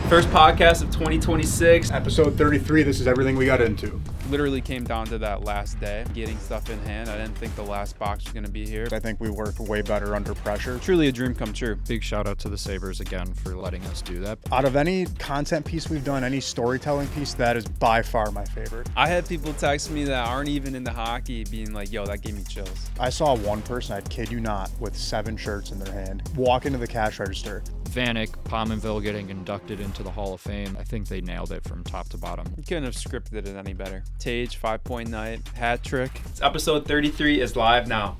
First podcast of 2026. Episode 33, this is everything we got into. Literally came down to that last day, getting stuff in hand. I didn't think the last box was going to be here. I think we work way better under pressure. Truly a dream come true. Big shout out to the Sabres again for letting us do that. Out of any content piece we've done, any storytelling piece, that is by far my favorite. I had people text me that aren't even into hockey being like, yo, that gave me chills. I saw one person, I kid you not, with 7 shirts in their hand, walk into the cash register. Vanek, Pominville getting inducted into the Hall of Fame. I think they nailed it from top to bottom. You couldn't have scripted it any better. Tage, 5-point night, hat trick. Episode 33 is live now.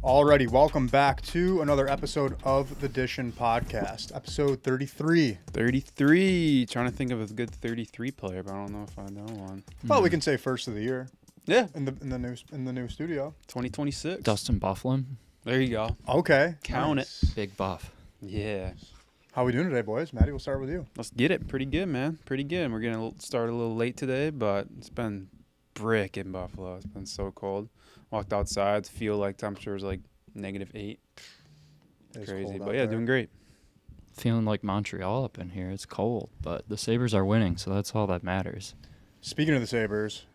Alrighty, welcome back to another episode of the DISHIN podcast. Episode 33. 33. Trying to think of a good 33 player, but I don't know if I know one. Well, we can say first of the year. Yeah. In the new studio. 2026. Dustin Buffalo. There you go. Okay. Count nice. it. Big buff. Yeah. How we doing today, boys? Maddie, we'll start with you. Let's get it. Pretty good, man. Pretty good. We're going to start a little late today, but it's been brick in Buffalo. It's been so cold. Walked outside, feel like temperature was like -8. It's crazy. cold But out yeah, there. doing great. Feeling like Montreal up in here. It's cold, but the Sabres are winning, so that's all that matters. Speaking of the Sabres,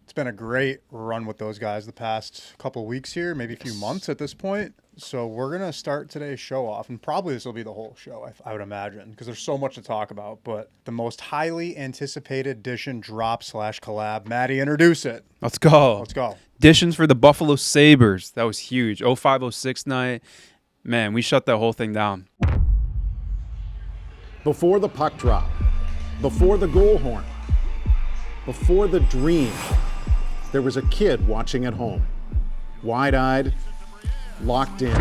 it's been a great run with those guys the past couple weeks here, maybe a few months at this point. So we're going to start today's show off, and probably this will be the whole show, I would imagine, because there's so much to talk about. But the most highly anticipated DISHIN drop/collab. Maddie, introduce it. Let's go. Let's go. Additions for the Buffalo Sabres. That was huge. 05-06 night. Man, we shut that whole thing down. Before the puck drop, before the goal horn, before the dream, there was a kid watching at home, wide-eyed, locked in,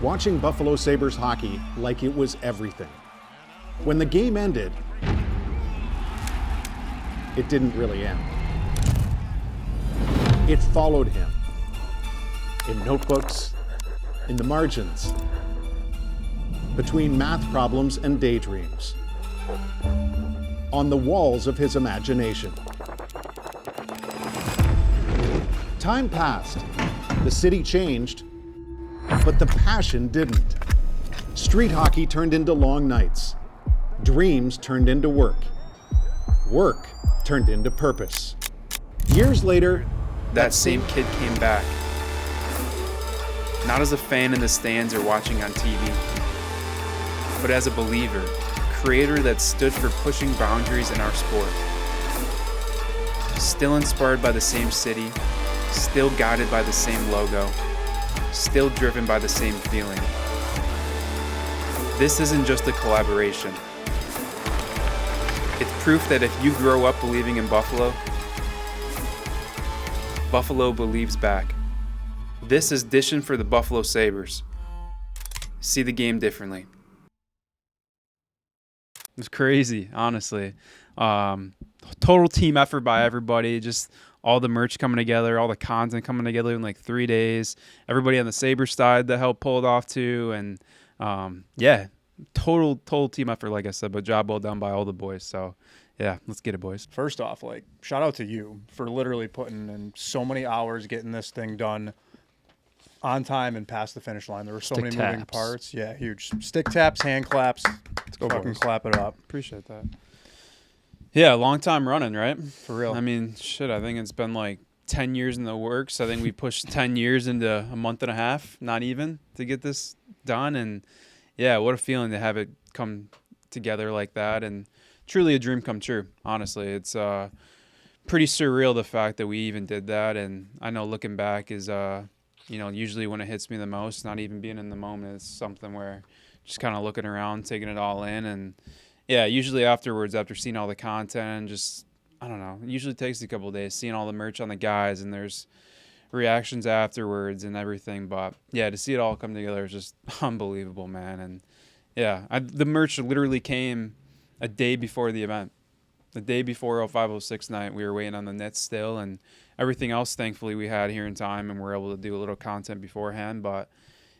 watching Buffalo Sabres hockey like it was everything. When the game ended, it didn't really end. It followed him in notebooks, in the margins, between math problems and daydreams, on the walls of his imagination. Time passed, the city changed, but the passion didn't. Street hockey turned into long nights. Dreams turned into work. Work turned into purpose. Years later, That same kid came back. Not as a fan in the stands or watching on TV, but as a believer, a creator that stood for pushing boundaries in our sport. Still inspired by the same city, still guided by the same logo, still driven by the same feeling. This isn't just a collaboration. It's proof that if you grow up believing in Buffalo, Buffalo believes back. This is DISHIN for the Buffalo Sabres. See the game differently. It's crazy, honestly. Total team effort by everybody. Just all the merch coming together, all the content coming together in like 3 days. Everybody on the Sabres side that helped pull it off too. And yeah, total team effort, like I said, but job well done by all the boys. So yeah, let's get it, boys. First off, like, shout out to you for literally putting in so many hours getting this thing done on time and past the finish line. There were so Stick many moving taps. parts. Yeah, huge. Stick taps, hand claps. Let's go, fucking boys. clap it up. Appreciate that. Yeah, long time running, right? For real. I mean, shit, I think it's been like 10 years in the works. I think we pushed 10 years into a month and a half, not even, to get this done. And yeah, what a feeling to have it come together like that. And truly a dream come true, honestly. It's pretty surreal, the fact that we even did that. And I know looking back is, usually when it hits me the most, not even being in the moment, it's something where just kind of looking around, taking it all in. And yeah, usually afterwards, after seeing all the content, just, I don't know, it usually takes a couple of days, seeing all the merch on the guys, and there's reactions afterwards and everything. But yeah, to see it all come together is just unbelievable, man. And yeah, the merch literally came a day before the event. The day before 05-06 night, we were waiting on the nets still, and everything else, thankfully, we had here in time, and we're able to do a little content beforehand. But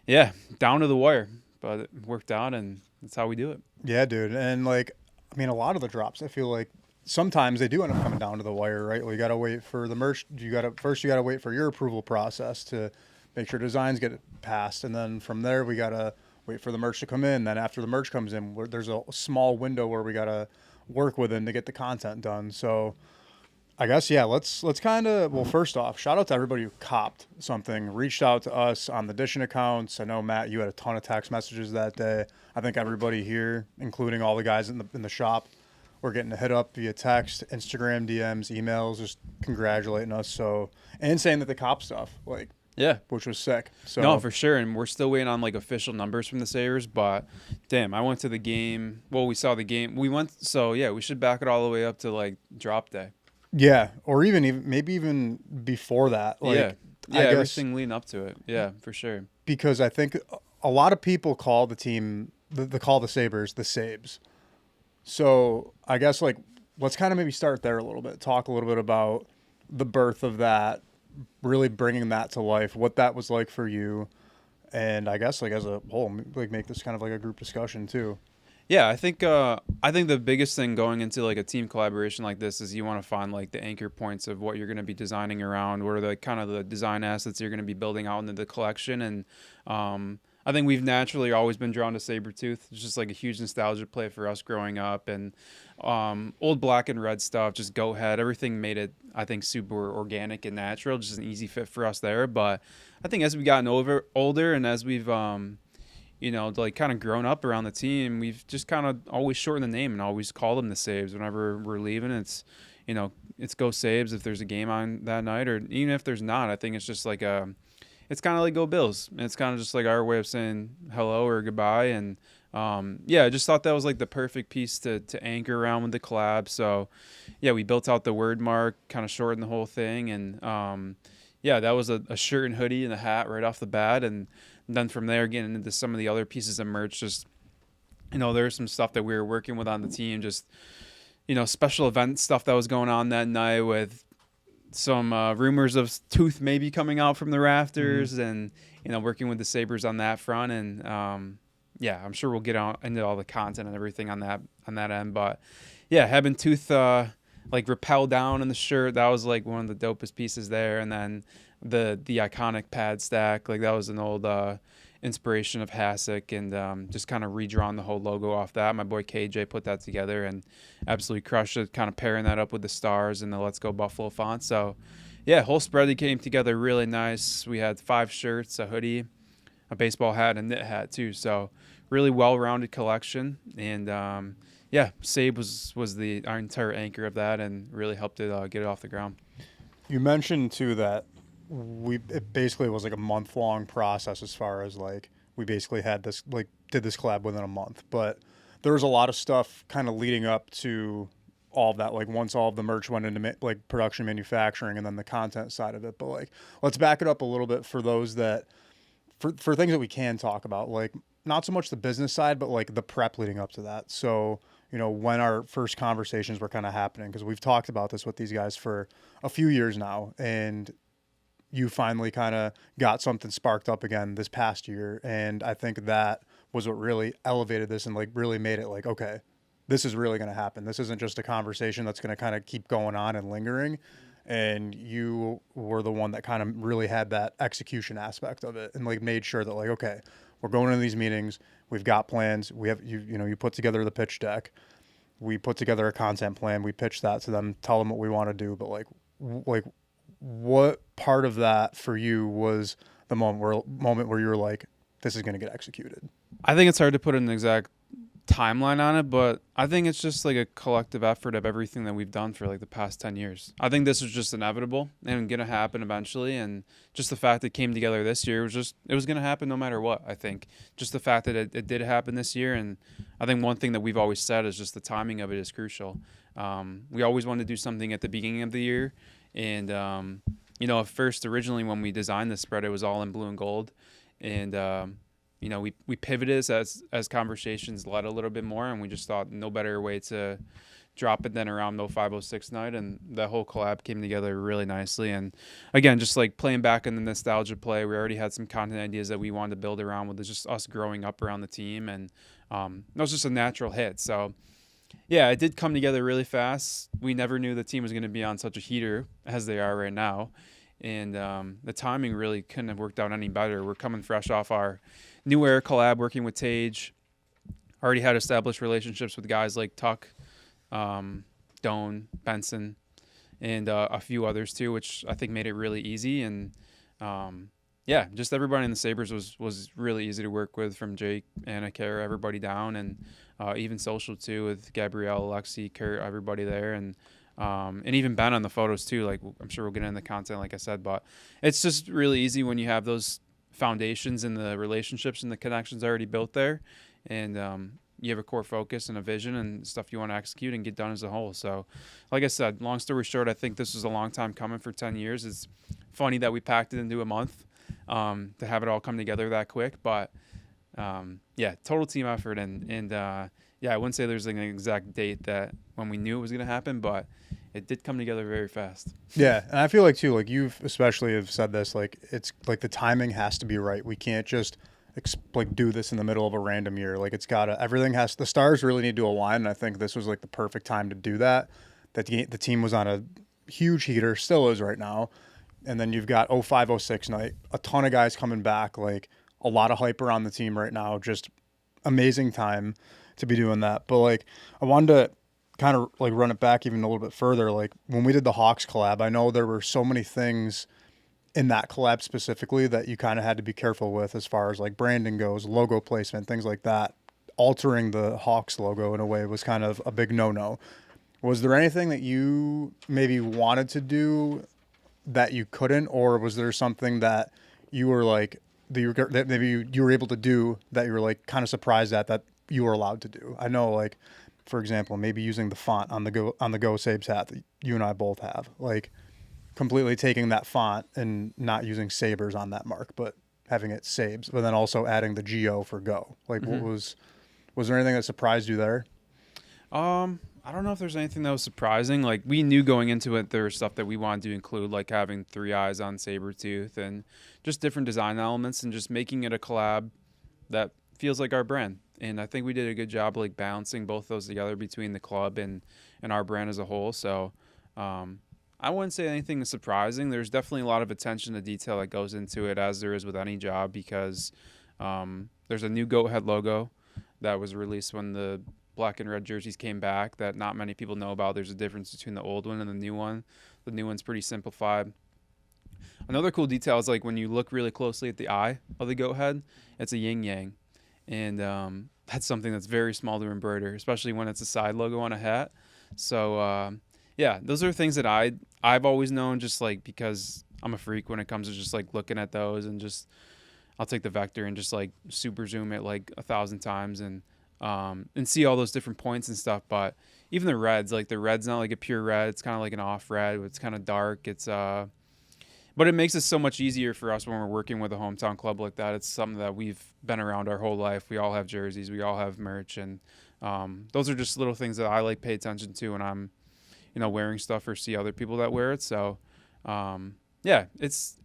yeah, down to the wire, but it worked out, and that's how we do it. Yeah, dude. And like, I mean, a lot of the drops, I feel like sometimes they do end up coming down to the wire, right? Well, you got to wait for the merch. You got to wait for your approval process to make sure designs get passed. And then from there, we got to wait for the merch to come in. Then after the merch comes in, there's a small window where we got to work within to get the content done. So I guess, yeah, let's kind of, well, first off, shout out to everybody who copped something, reached out to us on the DISHIN accounts. I know, Matt, you had a ton of text messages that day. I think everybody here, including all the guys in the shop, were getting hit up via text, Instagram, DMs, emails, just congratulating us. So, and saying that they cop stuff, like, Yeah. which was sick. So No, for sure. And we're still waiting on like official numbers from the Sabres. But damn, I went to the game. Well, we saw the game. We went. So yeah, we should back it all the way up to like drop day. yeah, or even maybe even before that. Like, yeah. Yeah. I guess, Everything leading up to it. Yeah, for sure. because I think a lot of people call the team, call the Sabres the Sabes. So I guess like let's kind of maybe start there a little bit. Talk a little bit about the birth of that, really bringing that to life, what that was like for you, and I guess like as a whole, like make this kind of like a group discussion too. Yeah, I think the biggest thing going into like a team collaboration like this is you want to find like the anchor points of what you're going to be designing around, what are the kind of the design assets you're going to be building out into the collection. And I think we've naturally always been drawn to Sabretooth. It's just like a huge nostalgia play for us growing up, and old black and red stuff, just go ahead. Everything made it, I think, super organic and natural, just an easy fit for us there. But I think as we've gotten older and as we've like kind of grown up around the team, we've just kind of always shortened the name and always call them the Sabes. Whenever we're leaving, it's go Sabes if there's a game on that night, or even if there's not. I think it's just like it's kind of like go Bills. And it's kind of just like our way of saying hello or goodbye. And I just thought that was like the perfect piece to anchor around with the collab. So yeah, we built out the word mark, kind of shortened the whole thing. And that was a shirt and hoodie and a hat right off the bat. And then from there, getting into some of the other pieces of merch, just, there's some stuff that we were working with on the team, just, special event stuff that was going on that night with some rumors of Tooth maybe coming out from the rafters, and, working with the Sabres on that front. And, I'm sure we'll get out into all the content and everything on that end. But yeah, having Tooth like rappel down in the shirt, that was like one of the dopest pieces there. And then the iconic pad stack, like that was an old inspiration of Hasek, and just kind of redrawn the whole logo off that. My boy KJ put that together and absolutely crushed it, kind of pairing that up with the stars and the Let's Go Buffalo font. So yeah, whole spread came together really nice. We had 5 shirts, a hoodie, a baseball hat, and a knit hat too. So really well-rounded collection. And Sabe was our entire anchor of that, and really helped it get it off the ground. You mentioned too that it basically was like a month-long process, as far as like we basically had this, like, did this collab within a month, but there was a lot of stuff kind of leading up to all of that, like once all of the merch went into like production, manufacturing, and then the content side of it. But like, let's back it up a little bit for those that for things that we can talk about, like not so much the business side, but like the prep leading up to that. So when our first conversations were kind of happening, because we've talked about this with these guys for a few years now, and you finally kind of got something sparked up again this past year. And I think that was what really elevated this and like really made it like, okay, this is really going to happen. This isn't just a conversation that's going to kind of keep going on and lingering. And you were the one that kind of really had that execution aspect of it and like made sure that like, okay, we're going into these meetings. We've got plans. We have, you put together the pitch deck. We put together a content plan. We pitch that to them, tell them what we want to do. But like what part of that for you was the moment where you were like, this is going to get executed? I think it's hard to put an exact timeline on it, but I think it's just like a collective effort of everything that we've done for like the past 10 years. I think this was just inevitable and going to happen eventually. And just the fact that it came together this year it was going to happen no matter what. I think just the fact that it did happen this year. And I think one thing that we've always said is just the timing of it is crucial. We always wanted to do something at the beginning of the year. And, at first, originally when we designed the spread, it was all in blue and gold. And, we pivoted as conversations led a little bit more, and we just thought no better way to drop it than around 0506 night. And the whole collab came together really nicely. And again, just like playing back in the nostalgia play, we already had some content ideas that we wanted to build around with just us growing up around the team. And that was just a natural hit. So yeah, it did come together really fast. We never knew the team was going to be on such a heater as they are right now. And the timing really couldn't have worked out any better. We're coming fresh off our New Era collab working with Tage. Already had established relationships with guys like Tuck, Doan, Benson, and a few others too, which I think made it really easy. And yeah, just everybody in the Sabres was really easy to work with, from Jake, Anna, Kara, everybody down, and even social too, with Gabrielle, Alexi, Kurt, everybody there, and even Ben on the photos too. Like, I'm sure we'll get into the content, like I said, but it's just really easy when you have those foundations and the relationships and the connections already built there, and you have a core focus and a vision and stuff you want to execute and get done as a whole. So, like I said, long story short, I think this was a long time coming for 10 years. It's funny that we packed it into a month to have it all come together that quick, but yeah, total team effort, and yeah, I wouldn't say there's like an exact date that when we knew it was going to happen, but it did come together very fast. Yeah, and I feel like too, like you've especially have said this, like it's like the timing has to be right. We can't just like do this in the middle of a random year. Like it's gotta, everything has, the stars really need to align, and I think this was like the perfect time to do that. That the team was on a huge heater, still is right now, and then you've got 05-06 night, a ton of guys coming back, like a lot of hype around the team right now. Just amazing time to be doing that. But like I wanted to kind of like run it back even a little bit further. Like when we did the Hawks collab, I know there were so many things in that collab specifically that you kind of had to be careful with as far as like branding goes, logo placement, things like that. Altering the Hawks logo in a way was kind of a big no-no. Was there anything that you maybe wanted to do that you couldn't, or was there something that you were like, that maybe you were able to do that you were like kind of surprised at that you were allowed to do? I know, like, for example, maybe using the font on the Go Sabres hat that you and I both have, like completely taking that font and not using Sabres on that mark, but having it Sabres, but then also adding the GO for Go. Like, what was there anything that surprised you there? I don't know if there's anything that was surprising. Like, we knew going into it there was stuff that we wanted to include, like having 3 eyes on Sabretooth and just different design elements, and just making it a collab that feels like our brand. And I think we did a good job like balancing both those together between the club and our brand as a whole. So I wouldn't say anything surprising. There's definitely a lot of attention to detail that goes into it, as there is with any job, because there's a new goat head logo that was released when the black and red jerseys came back that not many people know about. There's a difference between the old one and the new one. The new one's pretty simplified. Another cool detail is like when you look really closely at the eye of the goat head, it's a yin yang. And that's something that's very small to embroider, especially when it's a side logo on a hat. So yeah, those are things that I've always known, just like because I'm a freak when it comes to just like looking at those, and just I'll take the vector and just like super zoom it like 1,000 times and see all those different points and stuff. But even the reds, like the red's not like a pure red, it's kind of like an off red. It's kind of dark. It's but it makes it so much easier for us when we're working with a hometown club like that. It's something that we've been around our whole life. We all have jerseys, we all have merch, and those are just little things that I like pay attention to when I'm, wearing stuff or see other people that wear it. So yeah, it's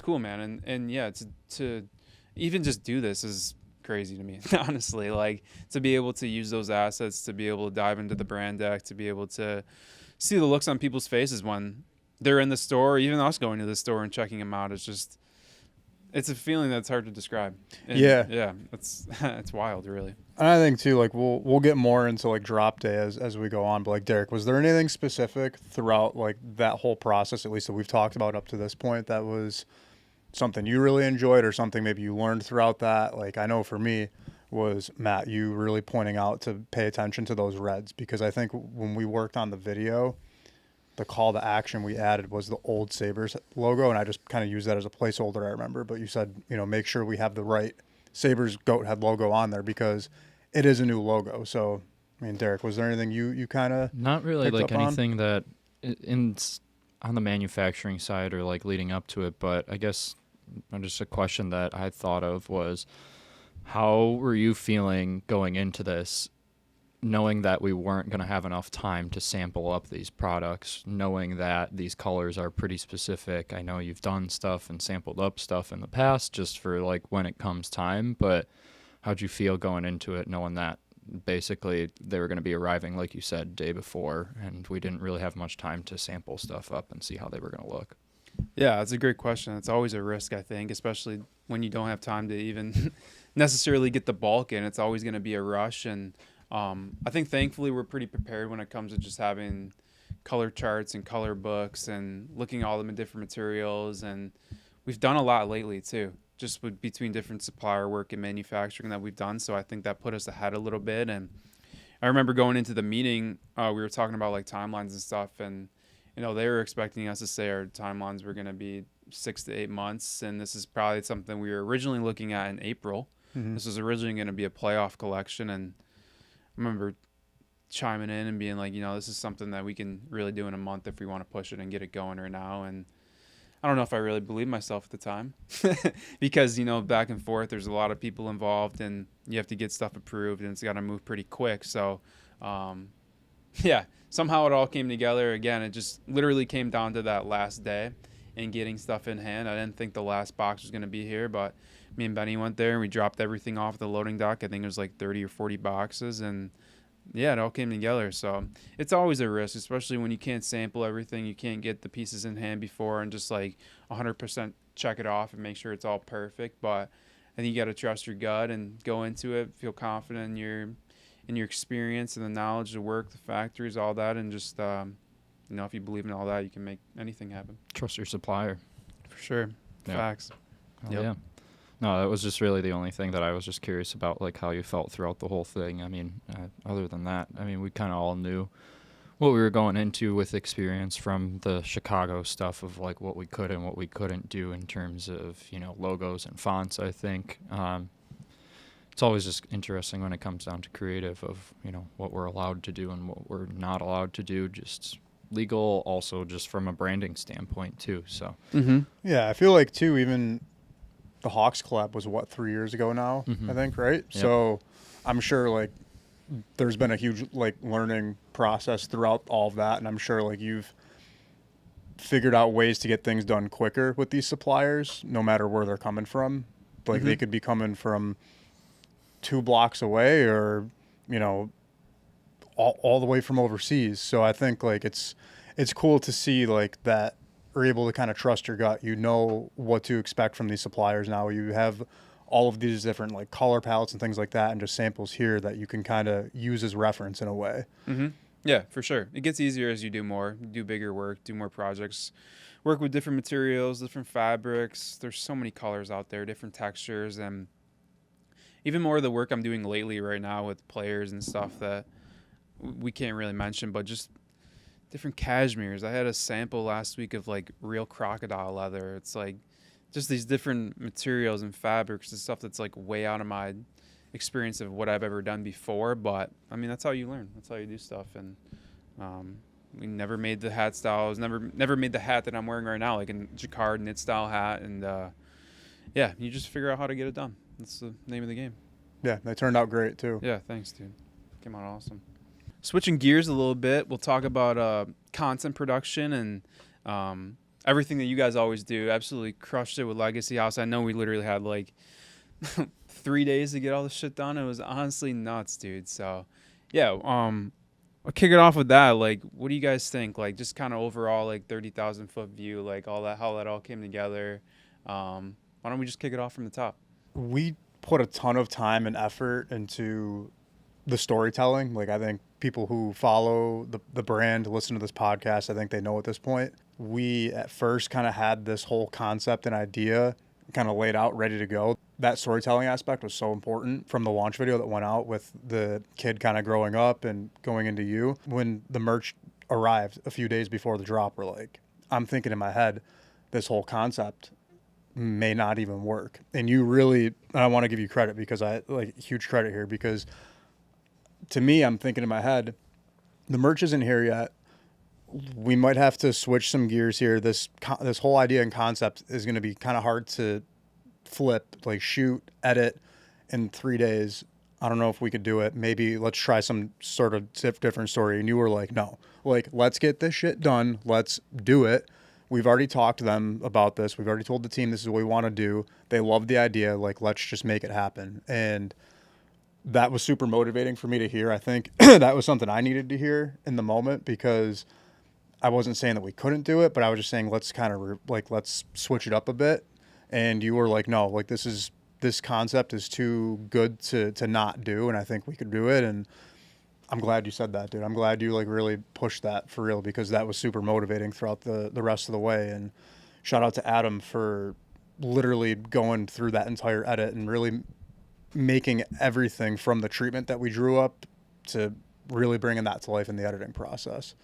cool, man. And yeah, to even just do this is crazy to me, honestly. Like, to be able to use those assets, to be able to dive into the brand deck, to be able to see the looks on people's faces when they're in the store, even us going to the store and checking them out. It's a feeling that's hard to describe. And yeah, it's wild, really. And I think too, like we'll get more into like drop day as we go on. But like, Derek, was there anything specific throughout like that whole process, at least that we've talked about up to this point, that was something you really enjoyed, or something maybe you learned throughout that? Like, I know for me was Matt, you really pointing out to pay attention to those reds, because I think when we worked on the video, the call to action we added was the old Sabres logo, and I just kind of used that as a placeholder, I remember. But you said, make sure we have the right Sabres goat head logo on there, because it is a new logo. So, I mean, Derek, was there anything you kind of not really like anything that on the manufacturing side or like leading up to it, but I guess just a question that I thought of was, how were you feeling going into this, knowing that we weren't going to have enough time to sample up these products, knowing that these colors are pretty specific? I know you've done stuff and sampled up stuff in the past just for like when it comes time, but how'd you feel going into it, knowing that basically they were going to be arriving, like you said, day before, and we didn't really have much time to sample stuff up and see how they were going to look? Yeah, that's a great question. It's always a risk, I think, especially when you don't have time to even necessarily get the bulk in. It's always going to be a rush. And I think thankfully we're pretty prepared when it comes to just having color charts and color books and looking at all the different materials. And we've done a lot lately too, just between different supplier work and manufacturing that we've done. So I think that put us ahead a little bit. And I remember going into the meeting, we were talking about like timelines and stuff, and they were expecting us to say our timelines were going to be 6 to 8 months, and this is probably something we were originally looking at in April. Mm-hmm. This was originally going to be a playoff collection, and I remember chiming in and being like, this is something that we can really do in a month if we want to push it and get it going right now. And I don't know if I really believed myself at the time because, back and forth, there's a lot of people involved and you have to get stuff approved and it's got to move pretty quick. So, yeah, somehow it all came together. Again, it just literally came down to that last day and getting stuff in hand. I didn't think the last box was going to be here, but me and Benny went there and we dropped everything off the loading dock. I think it was like 30 or 40 boxes, and yeah, it all came together. So it's always a risk, especially when you can't sample everything. You can't get the pieces in hand before and just like 100% check it off and make sure it's all perfect. But I think you got to trust your gut and go into it, feel confident in your experience and the knowledge, the work, the factories, all that. And just, if you believe in all that, you can make anything happen. Trust your supplier. For sure. Yeah. Facts. Oh, Yep. yeah. No, that was just really the only thing that I was just curious about, like how you felt throughout the whole thing. I mean, other than that, I mean, we kind of all knew what we were going into with experience from the Chicago stuff of like what we could and what we couldn't do in terms of, logos and fonts, I think. It's always just interesting when it comes down to creative of, what we're allowed to do and what we're not allowed to do, just legal, also just from a branding standpoint too. So, Yeah, I feel like too, even the Hawks collab was 3 years ago now, I think, right? Yep. So I'm sure like there's been a huge like learning process throughout all of that, and I'm sure like you've figured out ways to get things done quicker with these suppliers, no matter where they're coming from. Like they could be coming from 2 blocks away, or all the way from overseas. So I think like it's cool to see like that are able to kind of trust your gut. You know what to expect from these suppliers now. You have all of these different like color palettes and things like that, and just samples here that you can kind of use as reference in a way. Yeah, for sure. It gets easier as you do more, do bigger work, do more projects, work with different materials, different fabrics. There's so many colors out there, different textures, and even more of the work I'm doing lately right now with players and stuff that we can't really mention, but just different cashmeres. I had a sample last week of like real crocodile leather. It's like just these different materials and fabrics and stuff that's like way out of my experience of what I've ever done before. But I mean, that's how you learn. That's how you do stuff. And we never made the hat styles. Never made the hat that I'm wearing right now, like a jacquard knit style hat. And yeah, you just figure out how to get it done. That's the name of the game. Yeah, they turned out great too. Yeah, thanks, dude. Came out awesome. Switching gears a little bit, we'll talk about content production and everything that you guys always do. Absolutely crushed it with Legacy House. I know we literally had like 3 days to get all this shit done. It was honestly nuts, dude. So, yeah, I'll kick it off with that. Like, what do you guys think? Like, just kind of overall, like 30,000 foot view, like all that, how that all came together. Why don't we just kick it off from the top? We put a ton of time and effort into the storytelling. Like, I think people who follow the brand, listen to this podcast, I think they know at this point. We at first kind of had this whole concept and idea kind of laid out, ready to go. That storytelling aspect was so important from the launch video that went out with the kid kind of growing up and going into you. When the merch arrived a few days before the drop, we're like, I'm thinking in my head, this whole concept may not even work. And you really, and I want to give you credit because I like huge credit here, because to me, I'm thinking in my head, the merch isn't here yet. We might have to switch some gears here. This whole idea and concept is going to be kind of hard to flip, like shoot, edit in 3 days. I don't know if we could do it. Maybe let's try some sort of different story. And you were like, no, like, let's get this shit done. Let's do it. We've already talked to them about this. We've already told the team this is what we want to do. They love the idea. Like, let's just make it happen. And that was super motivating for me to hear. I think that was something I needed to hear in the moment, because I wasn't saying that we couldn't do it, but I was just saying, let's kind of let's switch it up a bit. And you were like, no, like this is this concept is too good to not do, and I think we could do it. And I'm glad you said that, dude. I'm glad you like really pushed that for real, because that was super motivating throughout the rest of the way. And shout out to Adam for literally going through that entire edit and really making everything from the treatment that we drew up to really bringing that to life in the editing process.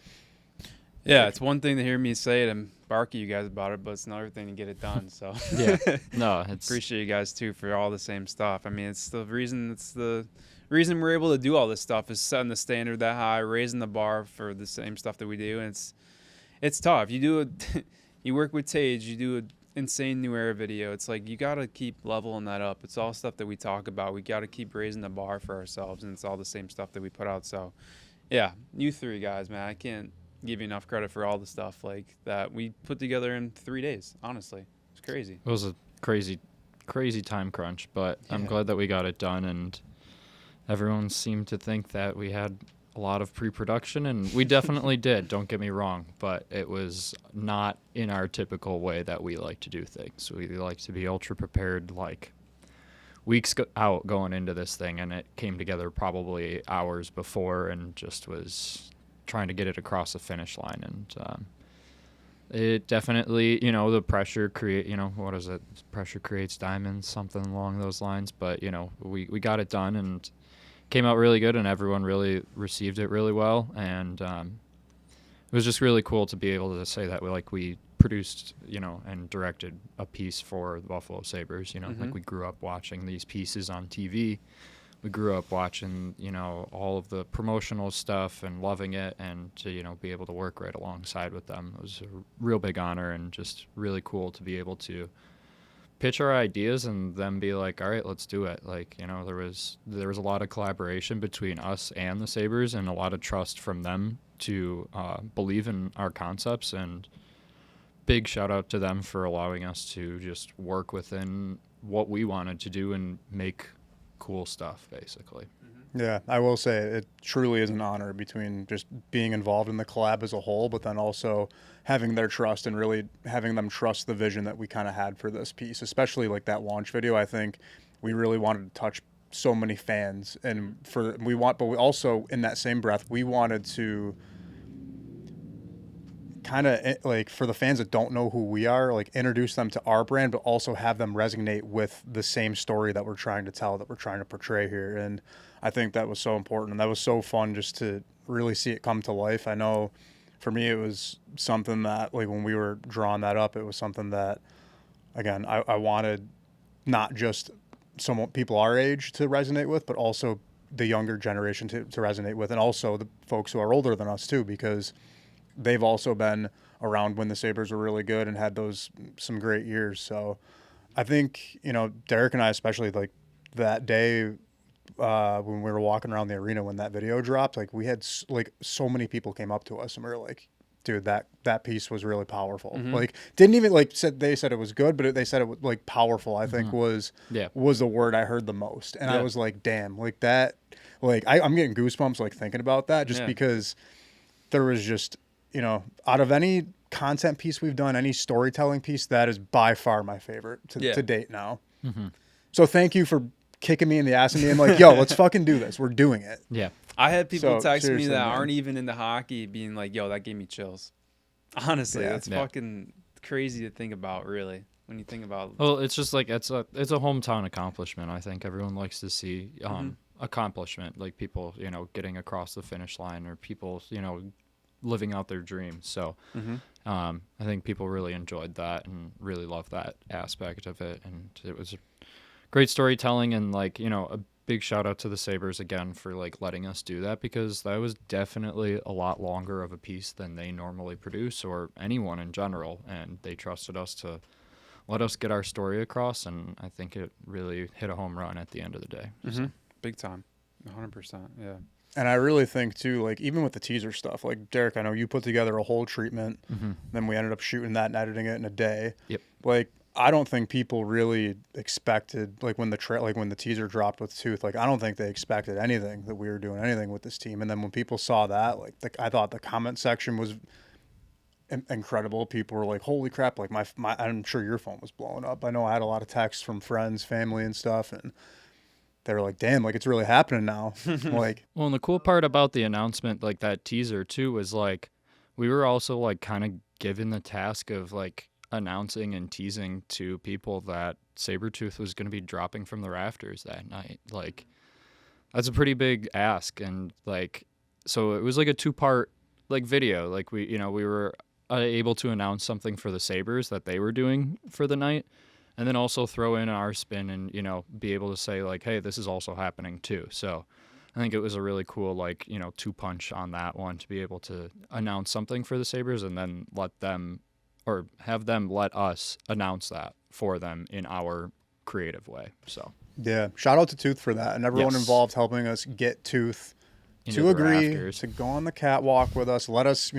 Yeah, it's one thing to hear me say it and bark at you guys about it, but it's another thing to get it done. So Yeah. No, it's appreciate you guys too for all the same stuff. I mean, it's the reason we're able to do all this stuff is setting the standard that high, raising the bar for the same stuff that we do. And it's tough. You work with Tage, you do an insane new era video. It's like you got to keep leveling that up. It's all stuff that we talk about. We got to keep raising the bar for ourselves, and it's all the same stuff that we put out. So yeah, you three guys, man, I can't give you enough credit for all the stuff like that we put together in 3 days. Honestly, it's crazy. It was a crazy time crunch, but I'm glad that we got it done, and everyone seemed to think that we had a lot of pre-production, and we definitely did, don't get me wrong, but it was not in our typical way that we like to do things. We like to be ultra prepared, like weeks out going into this thing, and it came together probably hours before and just was trying to get it across the finish line. And it definitely, the pressure what is it? Pressure creates diamonds, something along those lines. But, we got it done and came out really good, and everyone really received it really well. And it was just really cool to be able to say that we produced, and directed a piece for the Buffalo Sabres. Like we grew up watching these pieces on TV. We grew up watching, all of the promotional stuff and loving it, and to, be able to work right alongside with them. It was a real big honor and just really cool to be able to pitch our ideas and then be like, all right, let's do it. Like, there was a lot of collaboration between us and the Sabres, and a lot of trust from them to believe in our concepts, and big shout out to them for allowing us to just work within what we wanted to do and make cool stuff, basically. Yeah, I will say it truly is an honor between just being involved in the collab as a whole, but then also having their trust and really having them trust the vision that we kind of had for this piece, especially like that launch video. I think we really wanted to touch so many fans, and but we also, in that same breath, we wanted to kind of like, for the fans that don't know who we are, like introduce them to our brand, but also have them resonate with the same story that we're trying to tell, that we're trying to portray here. And I think that was so important, and that was so fun just to really see it come to life. I know for me, it was something that, like, when we were drawing that up, it was something that, again, I wanted not just people our age to resonate with, but also the younger generation to resonate with, and also the folks who are older than us too, because they've also been around when the Sabres were really good and had some great years. So I think, Derek and I, especially, like that day when we were walking around the arena when that video dropped, like we had like so many people came up to us and we were like, dude, that piece was really powerful. Like, didn't even they said it was good, but they said it was like powerful, I think was the word I heard the most. And I was like, damn, like that, like I'm getting goosebumps like thinking about that, just because there was just, out of any content piece we've done, any storytelling piece, that is by far my favorite to date now. So thank you for kicking me in the ass and being like, yo, let's fucking do this. We're doing it. Yeah. I had people text me that man, aren't even into hockey being like, yo, that gave me chills. Honestly, that's fucking crazy to think about, really, when you think about. Well, it's just like it's a hometown accomplishment. I think everyone likes to see accomplishment, like people, getting across the finish line, or people, living out their dreams. So I think people really enjoyed that and really loved that aspect of it. And it was great storytelling, and like, a big shout out to the Sabres again for like letting us do that, because that was definitely a lot longer of a piece than they normally produce, or anyone in general. And they trusted us to let us get our story across. And I think it really hit a home run at the end of the day. So. Big time. 100%. Yeah. And I really think too, like even with the teaser stuff, like Derek, I know you put together a whole treatment, then we ended up shooting that and editing it in a day. Yep. Like, I don't think people really expected, like when the teaser dropped with Tooth, like I don't think they expected anything that we were doing anything with this team. And then when people saw that, like I thought the comment section was incredible. People were like, holy crap, like my I'm sure your phone was blowing up. I know I had a lot of texts from friends, family and stuff, and they were like, damn, like it's really happening now. Like, Well, and the cool part about the announcement, like that teaser too, was like we were also like kind of given the task of like announcing and teasing to people that Sabretooth was going to be dropping from the rafters that night. Like that's a pretty big ask, and like so it was like a 2-part like video. Like we were able to announce something for the Sabres that they were doing for the night, and then also throw in our spin and, be able to say like, hey, this is also happening too. So I think it was a really cool, like, 2-punch on that one to be able to announce something for the Sabres and then let them or have them let us announce that for them in our creative way. So yeah, shout out to Tooth for that and everyone Yes. involved helping us get Tooth Into to the agree rafters. to go on the catwalk with us. Let us,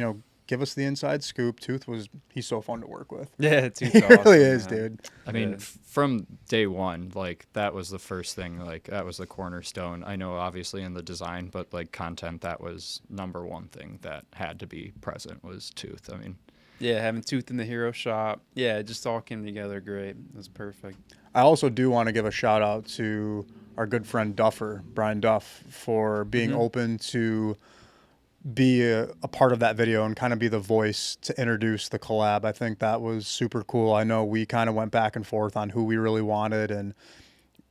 give us the inside scoop. Tooth he's so fun to work with. Yeah, Tooth's He awesome, really is, man. dude. I mean, Yeah. from day one, like that was the first thing, like that was the cornerstone. I know obviously in the design, but like content, that was number one thing that had to be present was Tooth. I mean, Yeah, having Tooth in the hero shop. Yeah, it just all came together great. It was perfect. I also do want to give a shout out to our good friend Duffer, Brian Duff, for being open to be a part of that video and kind of be the voice to introduce the collab. I think that was super cool. I know we kind of went back and forth on who we really wanted, and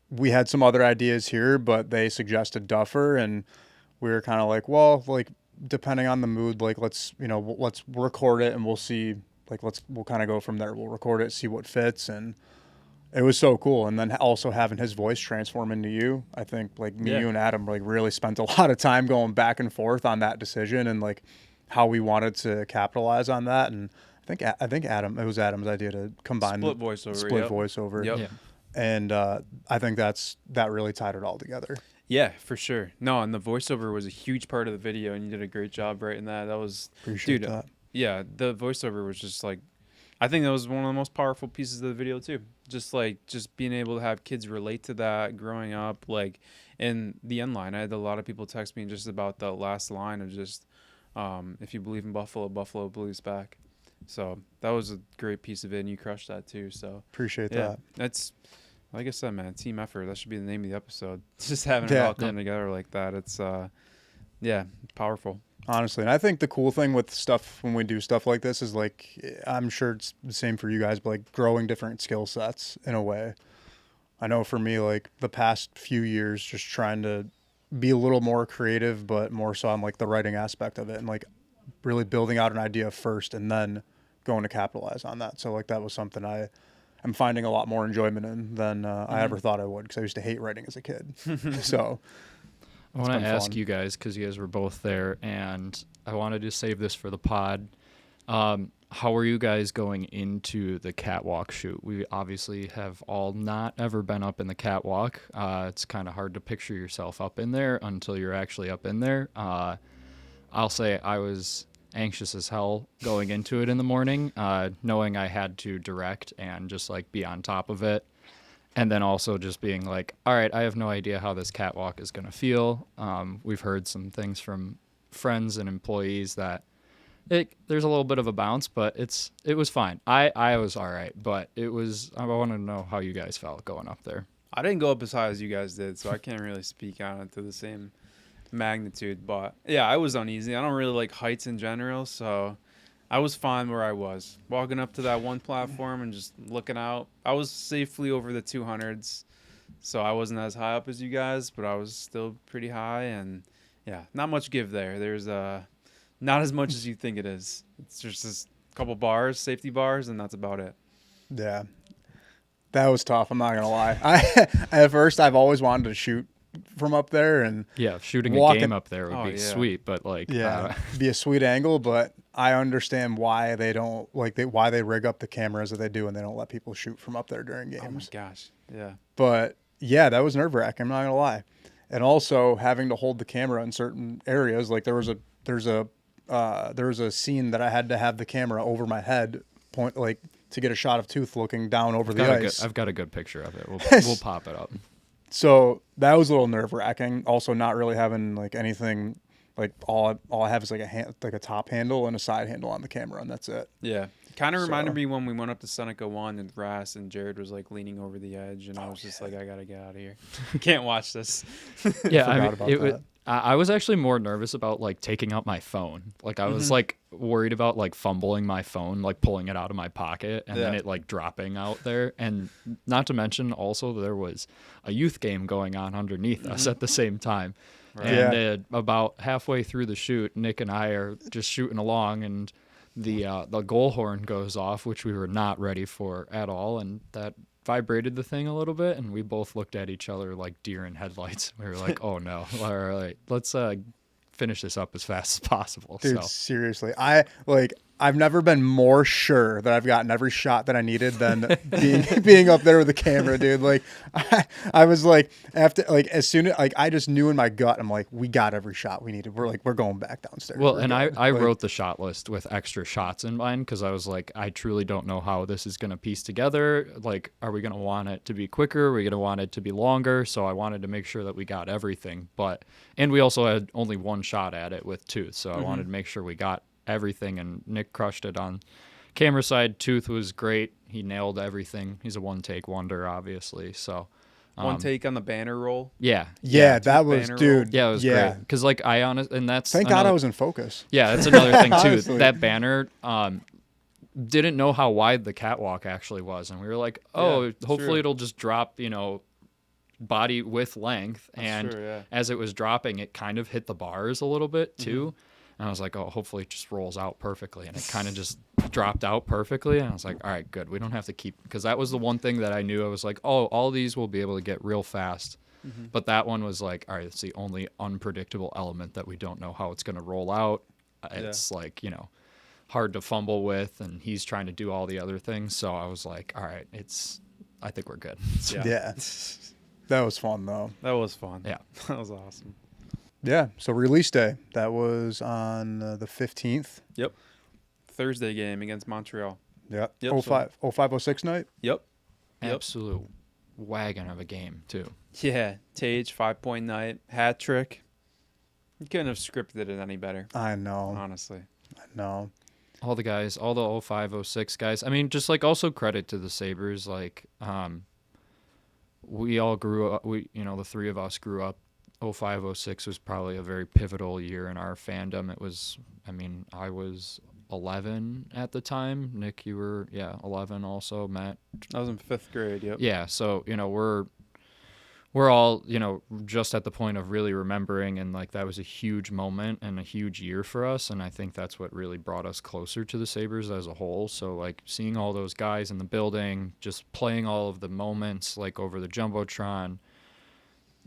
we had some other ideas here, but they suggested Duffer, and we were kind of like, well, like depending on the mood, like let's record it and we'll see, like we'll kind of go from there. We'll record it, see what fits, and it was so cool. And then also having his voice transform into you, I think like me, Yeah. you and Adam like really spent a lot of time going back and forth on that decision and like how we wanted to capitalize on that. And I think Adam, it was Adam's idea to combine Split voiceover. split Yep. voiceover. Yep. yeah. And I think that really tied it all together. Yeah, for sure. No, and the voiceover was a huge part of the video, and you did a great job writing that. That was, Appreciate dude. that. Yeah, the voiceover was just like, I think that was one of the most powerful pieces of the video too. Just being able to have kids relate to that growing up, like in the end line. I had a lot of people text me just about the last line of just, if you believe in Buffalo, Buffalo believes back. So that was a great piece of it, and you crushed that too. So Appreciate yeah, that. that's like I said, man, team effort. That should be the name of the episode. Just having it Yeah. all come together like that. It's yeah, powerful. Honestly. And I think the cool thing with stuff when we do stuff like this is like, I'm sure it's the same for you guys, but like growing different skill sets in a way. I know for me, like the past few years, just trying to be a little more creative, but more so on like the writing aspect of it and like really building out an idea first and then going to capitalize on that. So like that was something I'm finding a lot more enjoyment in than I ever thought I would, because I used to hate writing as a kid. So I want been to ask fun. you guys, because you guys were both there, and I wanted to save this for the pod. How are you guys going into the catwalk shoot? We obviously have all not ever been up in the catwalk. It's kind of hard to picture yourself up in there until you're actually up in there. I'll say I was anxious as hell going into it in the morning, knowing I had to direct and just like be on top of it. And then also just being like, all right, I have no idea how this catwalk is going to feel. We've heard some things from friends and employees that there's a little bit of a bounce, but it was fine. I was all right, but I wanted to know how you guys felt going up there. I didn't go up as high as you guys did, so I can't really speak on it to the same magnitude. But yeah, I was uneasy. I don't really like heights in general, so I was fine where I was. Walking up to that one platform and just looking out, I was safely over the 200s, so I wasn't as high up as you guys, but I was still pretty high. And yeah, not much give there. There's not as much as you think it is. It's just this couple bars, safety bars, and that's about it. yeah, that was tough. I'm not going to lie. At first, I've always wanted to shoot from up there and Yeah, shooting Walking- a game up there would Oh, be yeah. sweet, but like, be a sweet angle, but I understand why they don't why they rig up the cameras that they do and they don't let people shoot from up there during Oh my games. gosh, yeah. But yeah, that was nerve-wracking, I'm not gonna lie. And also having to hold the camera in certain areas, like there was a scene that I had to have the camera over my head, point like to get a shot of Tooth looking down over the ice. I've got a good picture of it. We'll pop it up. So that was a little nerve-wracking. Also, not really having like anything Like all I have is like a top handle and a side handle on the camera, and that's it. Yeah. Kind of reminded So- me when we went up to Seneca 1 and Ras and Jared was like leaning over the edge, and I was just like, I gotta get out of here. Can't watch this. Yeah, I Forgot mean, about it that. I was actually more nervous about like taking out my phone. Like I was like worried about like fumbling my phone, like pulling it out of my pocket and then Yeah. it like dropping out there. And not to mention also there was a youth game going on underneath us at the same time. Right. And about halfway through the shoot, Nick and I are just shooting along, and the goal horn goes off, which we were not ready for at all, and that vibrated the thing a little bit, and we both looked at each other like deer in headlights. We were like, "Oh no! All right, let's finish this up as fast as possible." Dude, So seriously, I've never been more sure that I've gotten every shot that I needed than being up there with the camera, dude. Like, I was like, after like as soon as like I just knew in my gut, I'm like, we got every shot we needed. We're going back downstairs. well, We're and good. I Like, wrote the shot list with extra shots in mind because I was like, I truly don't know how this is gonna piece together. Like, are we gonna want it to be quicker? Are we gonna want it to be longer? So I wanted to make sure that we got everything, and we also had only one shot at it with Tooth, so I wanted to make sure we got everything, and Nick crushed it on camera side. Tooth was great. He nailed everything. He's a one-take wonder, obviously. So One take on the banner roll. yeah, yeah, that was, banner dude. yeah, it was great. Because like and that's Thank God another- I was in focus. Yeah, that's another thing too. Honestly. That banner didn't know how wide the catwalk actually was, and we were like, oh, Yeah, hopefully true. it'll just drop, body width length. And true, yeah. as it was dropping, it kind of hit the bars a little bit too. And I was like, oh, hopefully it just rolls out perfectly. And it kind of just dropped out perfectly. And I was like, all right, good. We don't have to keep, because that was the one thing that I knew. I was like, oh, all these will be able to get real fast. But that one was like, all right, it's the only unpredictable element that we don't know how it's going to roll out. It's like, hard to fumble with, and he's trying to do all the other things. So I was like, all right, I think we're good. Yeah. That was fun though. That was fun. Yeah. That was awesome. Yeah. So release day, that was on the 15th. Yep. Thursday game against Montreal. Yeah. Yep, 0506 night. Yep. Absolute wagon of a game too. Yeah. Tage, 5-point night, hat trick. You couldn't have scripted it any better, I know. honestly. No. All the guys, all the 05, 06 guys. I mean, just like also credit to the Sabres. Like, we all grew up, the three of us grew up. 05, 06 was probably a very pivotal year in our fandom. It was, I was 11 at the time. Nick, you were, 11 also. Matt. I was in 5th grade. Yep. Yeah. So, we're all, just at the point of really remembering, and like that was a huge moment and a huge year for us, and I think that's what really brought us closer to the Sabres as a whole. So like seeing all those guys in the building, just playing all of the moments like over the Jumbotron,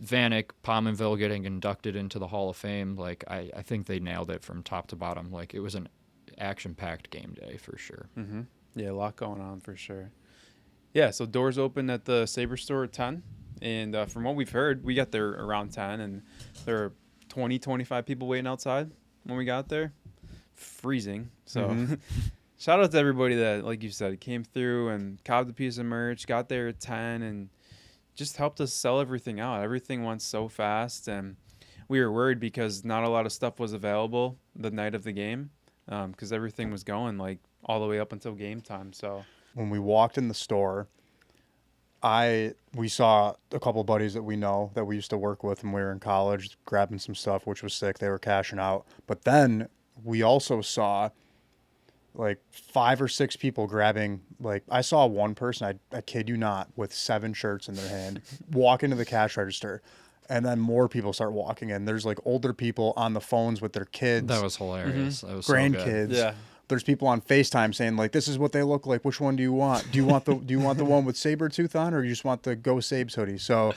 Vanek, Pominville getting inducted into the Hall of Fame, like I think they nailed it from top to bottom. Like it was an action-packed game day for sure. Mm-hmm. Yeah, a lot going on for sure. Yeah, so doors open at the Sabre store at 10. And from what we've heard, we got there around 10, and there were 20, 25 people waiting outside when we got there. Freezing. So shout out to everybody that, like you said, came through and copped a piece of merch, got there at 10, and just helped us sell everything out. Everything went so fast, and we were worried because not a lot of stuff was available the night of the game because everything was going like all the way up until game time. So When we walked in the store, we saw a couple of buddies that we know that we used to work with when we were in college grabbing some stuff, which was sick. They were cashing out. But then we also saw like 5 or 6 people grabbing, like I saw one person, I kid you not, with 7 shirts in their hand walk into the cash register. And then more people start walking in. There's like older people on the phones with their kids. That was hilarious. That was so good. grandkids. yeah. There's people on FaceTime saying like, "This is what they look like. Which one do you want? Do you want the one with Sabretooth on, or you just want the Go Sabes hoodie?" So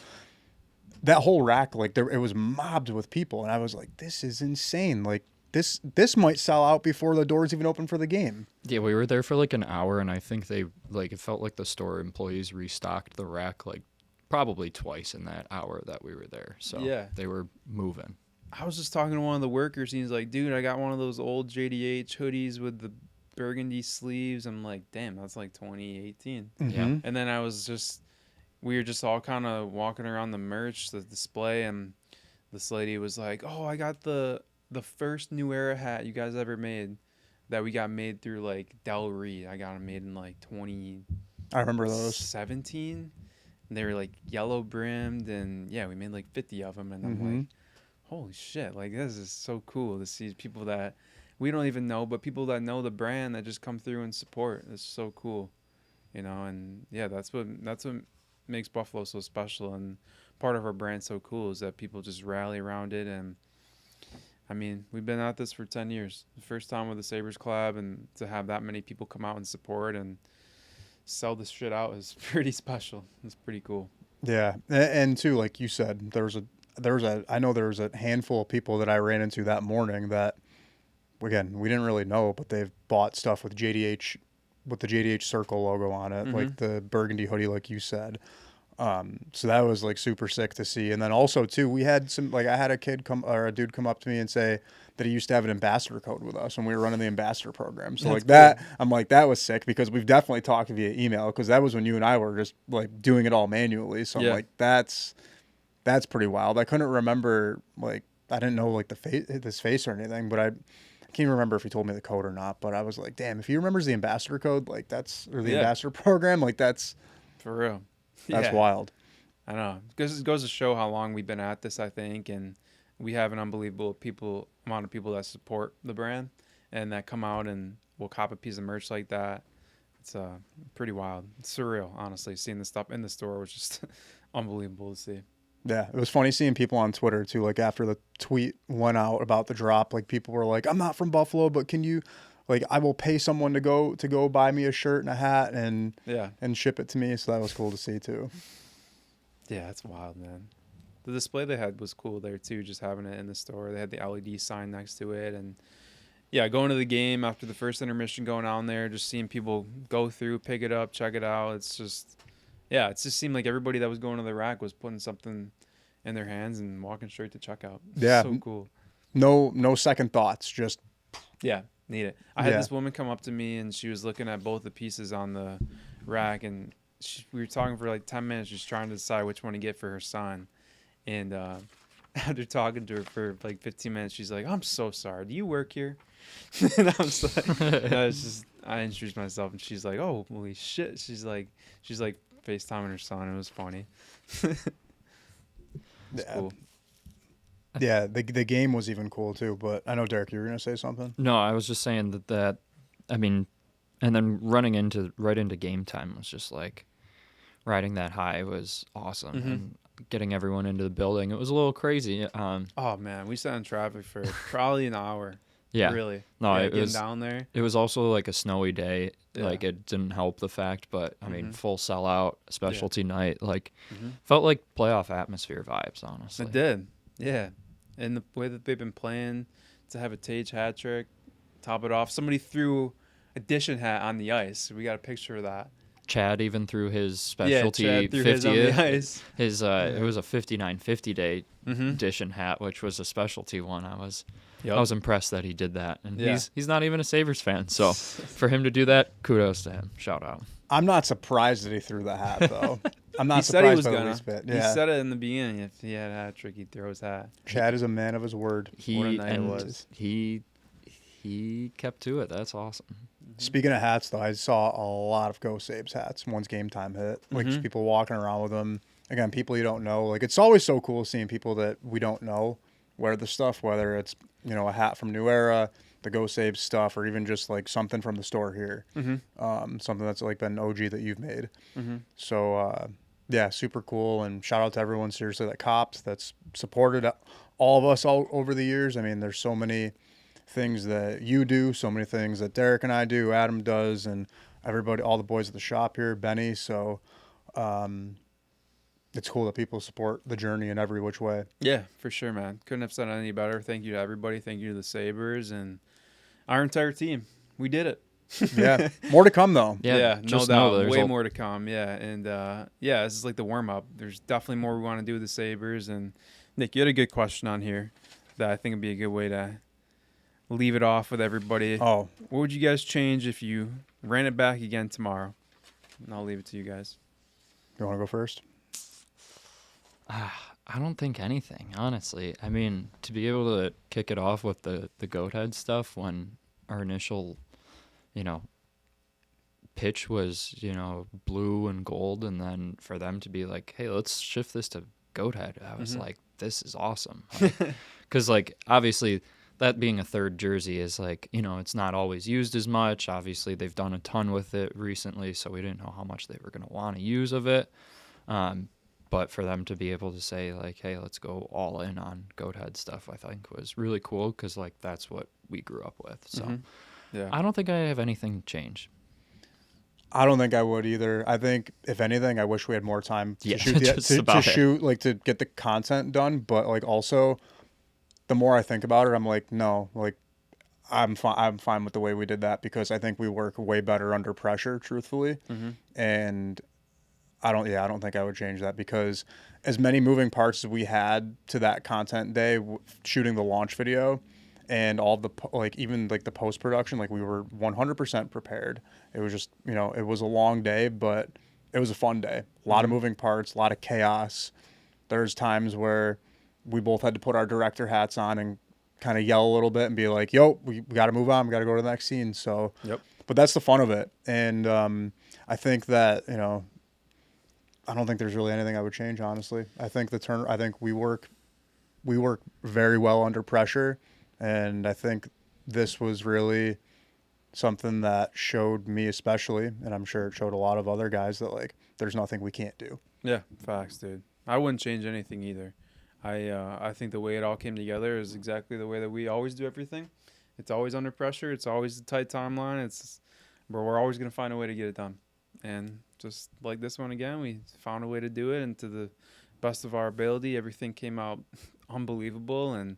that whole rack, like it was mobbed with people, and I was like, "This is insane! Like this might sell out before the doors even open for the game." Yeah, we were there for like an hour, and I think it felt like the store employees restocked the rack like probably twice in that hour that we were there. So Yeah. they were moving. I was just talking to one of the workers, and he's like, "Dude, I got one of those old JDH hoodies with the burgundy sleeves." I'm like, "Damn, that's like 2018." Yeah. And then we were just all kind of walking around the merch, the display, and this lady was like, "Oh, I got the the first New Era hat you guys ever made that we got made through like Del Reed. I got them made in like 2017. I remember those. And they were like yellow brimmed, and yeah, we made like 50 of them, and I'm Mm-hmm. like, holy shit, like this is so cool to see people that we don't even know, but people that know the brand that just come through and support. It's so cool, you know. And yeah, that's what makes Buffalo so special, and part of our brand so cool is that people just rally around it. And I mean, we've been at this for 10 years. The first time with the Sabres Collab, and to have that many people come out and support and sell this shit out is pretty special. It's pretty cool. Yeah, and too, like you said, I know there was a handful of people that I ran into that morning that, again, we didn't really know, but they've bought stuff with JDH, with the JDH Circle logo on it, like the burgundy hoodie, like you said. So that was like super sick to see. And then also too, we had some, like I had a dude come up to me and say that he used to have an ambassador code with us when we were running the ambassador program. So like that, I'm like, that was sick, because we've definitely talked via email, because that was when you and I were just like doing it all manually. So I'm like, that's pretty wild. I couldn't remember, like, I didn't know like his face or anything, but I can't even remember if he told me the code or not. But I was like, damn, if he remembers the ambassador code, like or the ambassador program, like that's For real. That's wild. I know. Because it goes to show how long we've been at this, I think, and we have an unbelievable amount of people that support the brand and that come out and will cop a piece of merch like that. It's pretty wild. It's surreal, honestly. Seeing the stuff in the store was just unbelievable to see. Yeah, it was funny seeing people on Twitter too. Like after the tweet went out about the drop, like people were like, "I'm not from Buffalo, but can you, like, I will pay someone to go buy me a shirt and a hat and ship it to me." So that was cool to see too. Yeah, it's wild, man. The display they had was cool there too, just having it in the store. They had the LED sign next to it, and yeah, going to the game after the first intermission, going on there, just seeing people go through, pick it up, check it out. It's just, yeah, it just seemed like everybody that was going to the rack was putting something in their hands and walking straight to checkout. Yeah, so cool. No second thoughts, just need it. I had this woman come up to me, and she was looking at both the pieces on the rack, and we were talking for like 10 minutes, just trying to decide which one to get for her son. And after talking to her for like 15 minutes, she's like, "I'm so sorry. Do you work here?" And I was like, I introduced myself, and she's like, "Oh, holy shit!" She's like FaceTiming her son. It was funny. It's cool. Yeah, the game was even cool too. But I know, Derek, you were gonna say something. No, I was just saying that I mean, and then running right into game time was just like riding that high was awesome. And getting everyone into the building, it was a little crazy. Oh man, we sat in traffic for probably an hour. Yeah, really. No, yeah, it was down there. It was also like a snowy day. Yeah. Like it didn't help the fact, but I mean, full sellout, specialty night. Like felt like playoff atmosphere vibes. Honestly, It did. Yeah, and the way that they've been playing, to have a Tage hat trick, top it off. Somebody threw a DISHIN hat on the ice. We got a picture of that. Chad even threw his specialty Chad threw his on the 50th. ice. It was a 59-50 day DISHIN hat, which was a specialty one. I was impressed that he did that, and he's not even a Sabres fan. So for him to do that, kudos to him. Shout out. I'm not surprised that he threw the hat though. I'm not He said he surprised was by the gonna. least bit. He Yeah, said it in the beginning. If he had a hat trick, he'd throw his hat. Chad is a man of his word. What a night it was. He kept to it. That's awesome. Speaking of hats, though, I saw a lot of Go Sabres hats once game time hit. Like just people walking around with them. Again, people you don't know. Like it's always so cool seeing people that we don't know wear the stuff, whether it's a hat from New Era, the Go Sabres stuff, or even just like something from the store here. Something that's like been OG that you've made. So yeah, super cool. And shout out to everyone seriously that copped, that's supported all of us all over the years. I mean, there's so many things that you do, so many things that Derek and I do, Adam does, and everybody, all the boys at the shop here, Benny. So it's cool that people support the journey in every which way. Yeah, for sure, man. Couldn't have said it any better. Thank you to everybody. Thank you to the Sabres and our entire team. We did it. Yeah, more to come though. Yeah, no just know doubt. there's Way more to come. Yeah, and this is like the warm up. There's definitely more we want to do with the Sabres. And Nick, you had a good question on here that I think would be a good way to leave it off with everybody. Oh, What would you guys change if you ran it back again tomorrow? And I'll leave it to you guys. you want to go first? I don't think anything, honestly. I mean, to be able to kick it off with the goat head stuff when our initial, you know, pitch was, you know, blue and gold, and then for them to be like, hey, let's shift this to goat head. I was like, this is awesome. Because, like, obviously that being a third jersey is like, you know, it's not always used as much. Obviously they've done a ton with it recently, so we didn't know how much they were going to want to use of it. But for them to be able to say, like, hey, let's go all in on goat head stuff, I think was really cool because, like, that's what we grew up with. So Yeah. I don't think I have anything change. I don't think I would either. I think, if anything, I wish we had more time to Yeah, shoot, like, to get the content done. But, like, also, the more I think about it, I'm like, no, like, I'm fine with the way we did that because I think we work way better under pressure, truthfully. And I don't think I would change that because as many moving parts as we had to that content day, shooting the launch video and all the, like, even like the post-production, like, we were 100% prepared. It was just, you know, it was a long day, but it was a fun day. A lot of moving parts, a lot of chaos. There's times where we both had to put our director hats on and kind of yell a little bit and be like, yo, we got to move on. We got to go to the next scene. So, but that's the fun of it. And I think that, you know, I don't think there's really anything I would change, honestly. I think we work very well under pressure, and I think this was really something that showed me especially, and I'm sure it showed a lot of other guys, that, like, there's nothing we can't do. Yeah, facts, dude. I wouldn't change anything either. I think the way it all came together is exactly the way that we always do everything. It's always under pressure. It's always a tight timeline. We're always going to find a way to get it done. And just like this one again, we found a way to do it, and to the best of our ability, everything came out unbelievable. And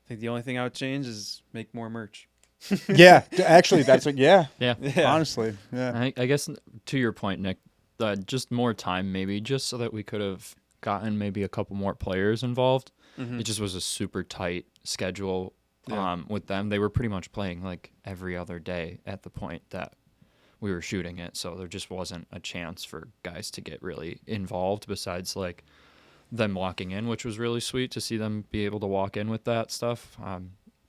I think the only thing I would change is make more merch. Yeah, actually, that's like, yeah, honestly, yeah. I guess to your point, Nick, just more time maybe, just so that we could have gotten maybe a couple more players involved. It just was a super tight schedule with them. They were pretty much playing like every other day at the point that we were shooting it, so there just wasn't a chance for guys to get really involved besides like them walking in, which was really sweet to see them be able to walk in with that stuff,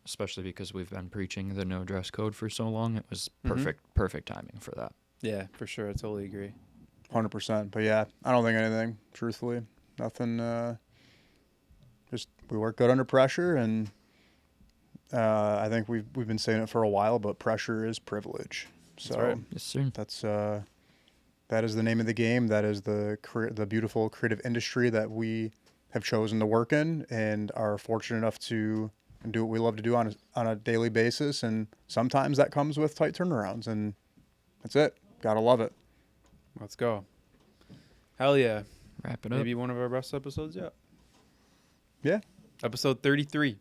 especially because we've been preaching the no dress code for so long. It was perfect timing for that. Yeah, for sure. I totally agree. 100%. But yeah, I don't think anything, truthfully. Nothing. Just we work good under pressure, and I think we've been saying it for a while, but pressure is privilege. So right. Yes, sir. that is the name of the game. That is the beautiful creative industry that we have chosen to work in, and are fortunate enough to do what we love to do on a daily basis. And sometimes that comes with tight turnarounds, and that's it. Gotta love it. Let's go. Hell yeah. Wrap it up. Maybe one of our best episodes yet. Yeah. Episode 33.